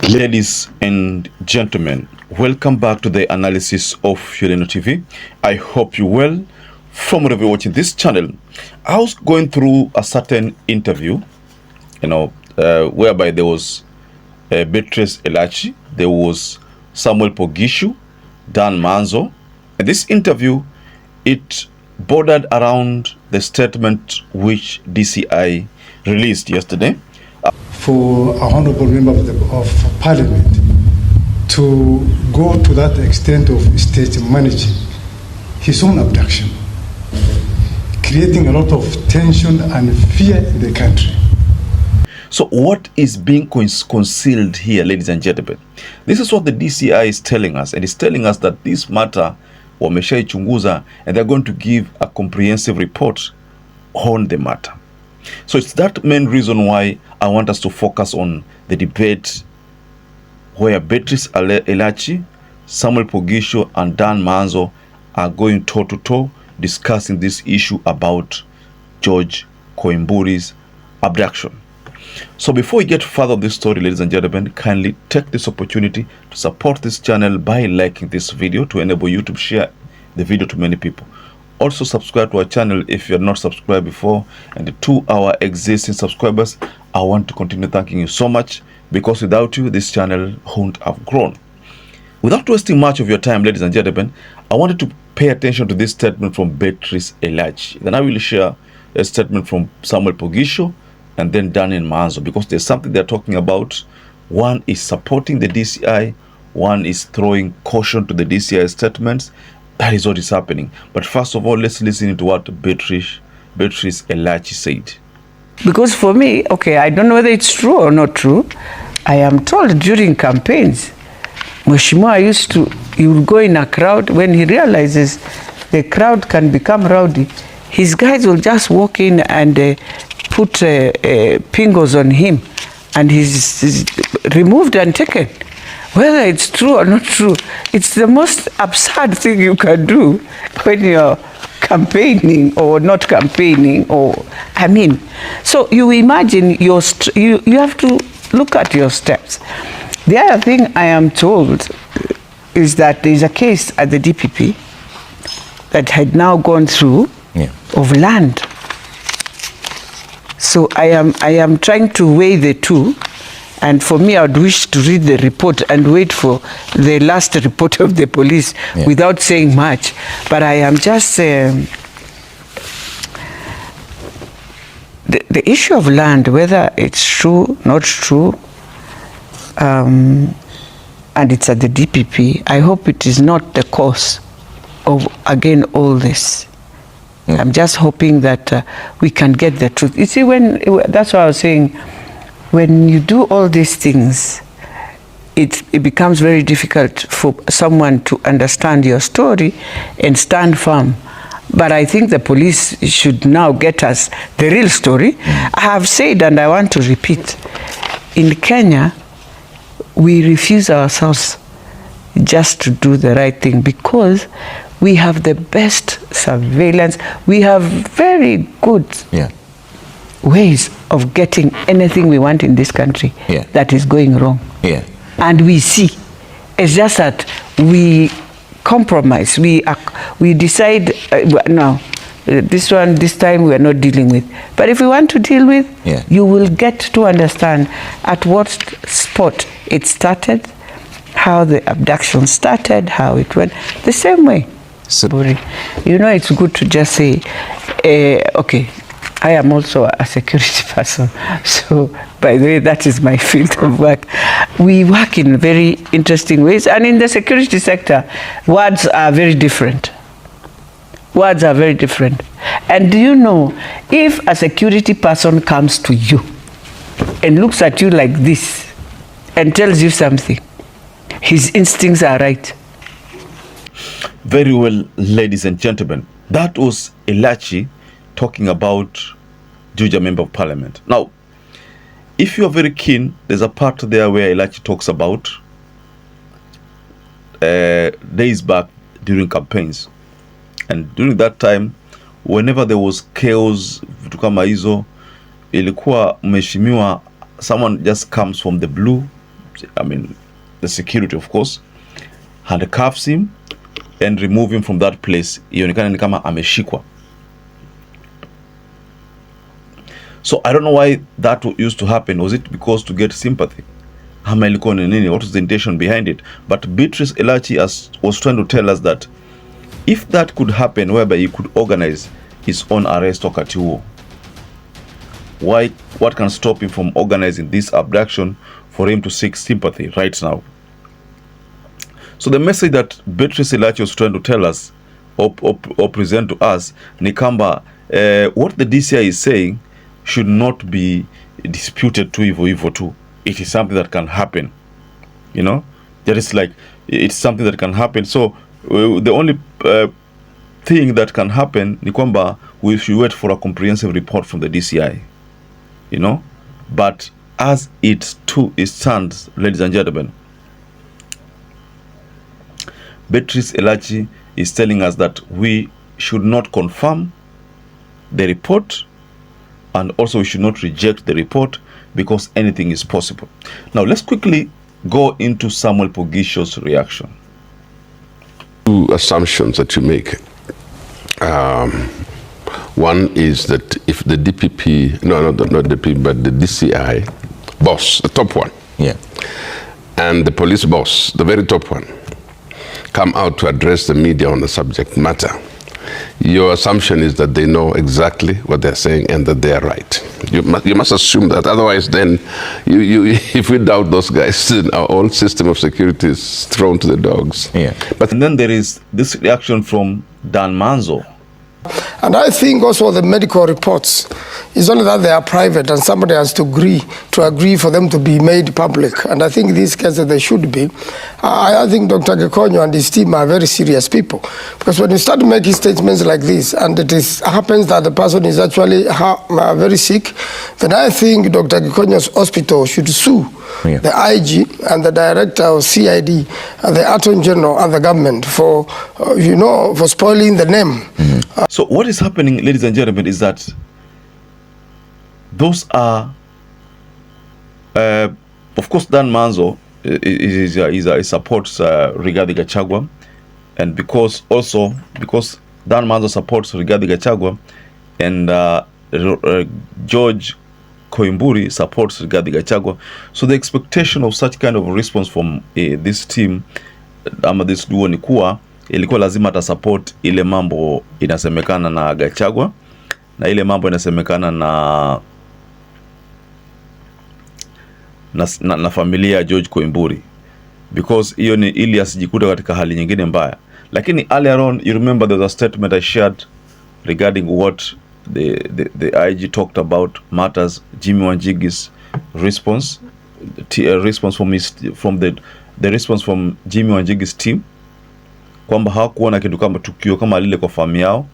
Ladies and gentlemen, welcome back to the analysis of YOLENO TV. I hope you're well from wherever you're watching this channel. I was going through a certain interview, whereby there was BETRACE ELACHI, there was Samuel Pogisho, Dan Manzo, and this interview, it bordered around the statement which DCI released yesterday. For a honorable member of parliament to go to that extent of state managing his own abduction, creating a lot of tension and fear in the country. So what is being concealed here, ladies and gentlemen? This is what the DCI is telling us, and it's telling us that this matter wameshaichunguza and they're going to give a comprehensive report on the matter. So it's that main reason why I want us to focus on the debate where BETRACE ELACHI, Samuel Pogisho, and Dan Manzo are going toe-to-toe discussing this issue about George Koimburi's abduction. So before we get further on this story, ladies and gentlemen, kindly take this opportunity to support this channel by liking this video to enable you to share the video to many people. Also subscribe to our channel if you are not subscribed before, and to our existing subscribers, I want to continue thanking you so much, because without you this channel wouldn't have grown. Without wasting much of your time, ladies and gentlemen, I wanted to pay attention to this statement from BETRACE ELACHI. Then I will share a statement from Samuel Pogisho and then Dan Manzo, because there's something they're talking about. One is supporting the DCI, one is throwing caution to the DCI statements. That is what is happening. But first of all, let's listen to what BETRACE ELACHI said. Because for me, okay, I don't know whether it's true or not true. I am told during campaigns, Mheshimiwa he would go in a crowd. When he realizes the crowd can become rowdy, his guys will just walk in and put pingos on him, and he's removed and taken. Whether it's true or not true, it's the most absurd thing you can do when you're campaigning or not campaigning, so you imagine you have to look at your steps. The other thing I am told is that there is a case at the DPP that had now gone through of land. So I am trying to weigh the two. And for me, I would wish to read the report and wait for the last report of the police without saying much. But I am just the issue of land, whether it's true, not true, and it's at the DPP. I hope it is not the cause of, again, all this. I'm just hoping that we can get the truth. You see, that's what I was saying. When you do all these things, it becomes very difficult for someone to understand your story and stand firm. But I think the police should now get us the real story. I have said, and I want to repeat, in Kenya, we refuse ourselves just to do the right thing, because we have the best surveillance. We have very good ways of getting anything we want in this country that is going wrong. And we see. It's just that we compromise. We decide, no, this time we are not dealing with. But if we want to deal with, you will get to understand at what spot it started, how the abduction started, how it went, the same way. So, it's good to just say, okay, I am also a security person. So, by the way, that is my field of work. We work in very interesting ways. And in the security sector, words are very different. Words are very different. And do you know, if a security person comes to you and looks at you like this and tells you something, his instincts are right. Very well, ladies and gentlemen. That was ELACHI talking about JUJA Member of Parliament. Now, if you are very keen, there's a part there where ELACHI talks about days back during campaigns. And during that time, whenever there was chaos, vitu kama hizo, ilikuwa mheshimiwa, someone just comes from the blue I mean, the security of course, handcuffs him and remove him from that place, ionekana ni kama ameshikwa. So I don't know why that used to happen. Was it because to get sympathy? Ama ilikuwa ni nini? What was the intention behind it? But BETRACE ELACHI was trying to tell us that if that could happen, whereby he could organize his own arrest wakati huo, what can stop him from organizing this abduction for him to seek sympathy right now? So the message that BETRACE ELACHI was trying to tell us or present to us ni kamba what the DCI is saying should not be disputed too hivyo too. It is something that can happen, you know. That is like, it's something that can happen. So the only thing that can happen ni kwamba we should wait for a comprehensive report from the DCI, you know. But as it stands, ladies and gentlemen, BETRACE ELACHI is telling us that we should not confirm the report, and also we should not reject the report, because anything is possible. Now let's quickly go into Samuel Pogisho's reaction. Two assumptions that you make. One is that if the DPP, not the DPP, but the DCI boss, the top one, yeah, and the police boss, the very top one, come out to address the media on the subject matter, your assumption is that they know exactly what they're saying and that they are right. You must assume that. Otherwise, then, if we doubt those guys, then our whole system of security is thrown to the dogs. Yeah. But then there is this reaction from Dan Manzo. And I think also the medical reports is only that they are private and somebody has to agree for them to be made public. And I think in these cases they should be. I think Dr. Gekonyo and his team are very serious people. Because when you start making statements like this and it happens that the person is actually very sick, then I think Dr. Gekonyo's hospital should sue the IG and the director of CID and the Attorney General and the government for, for spoiling the name. So what is happening, ladies and gentlemen, is that those are, of course, Dan Manzo supports Rigathi Gachagua, and because Dan Manzo supports Rigathi Gachagua, and George Koimburi supports Rigathi Gachagua, so the expectation of such kind of response from this team, this duo ni kuwa ilikuwa lazima ta support ile mambo inasemekana na Gachagua na ile mambo inasemekana na familia ya George Koimburi, because hiyo ni ili asijikuta katika hali nyingine mbaya. Lakini earlier on, you remember there was a statement I shared regarding what the IG talked about matters Jimmy Wanjigi's response, response from the response from Jimmy Wanjigi's team, kwamba hawakuona kitu kama tukio kama lile kwa famu yao.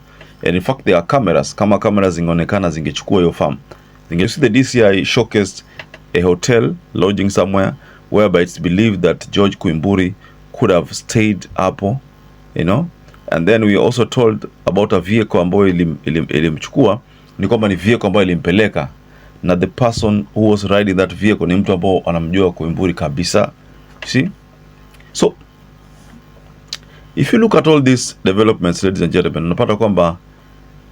And in fact there are cameras, kama cameras zingeonekana zingechukua hiyo famu. You see the DCI showcased a hotel lodging somewhere whereby it's believed that George Koimburi could have stayed hapo, you know. And then we also told about a vehicle ambayo ilimchukua, ni kwamba ni vehicle ambayo ilimpeleka, na the person who was riding that vehicle ni mtu ambao anamjua Koimburi kabisa. See? So if you look at all these developments, ladies and gentlemen, unapata kwamba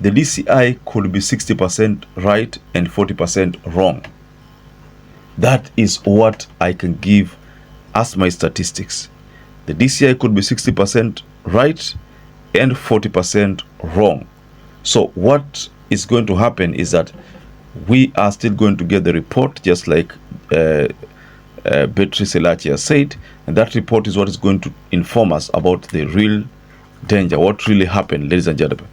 the DCI could be 60% right and 40% wrong. That is what I can give as my statistics. The DCI could be 60% right and 40% wrong. So what is going to happen is that we are still going to get the report, just like BETRACE ELACHI has said, and that report is what is going to inform us about the real danger, what really happened, ladies and gentlemen.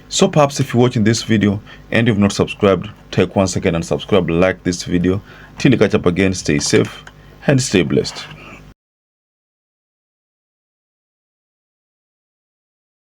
So perhaps if you're watching this video and you've not subscribed, take 1 second and subscribe, like this video. Till we catch up again, stay safe and stay blessed.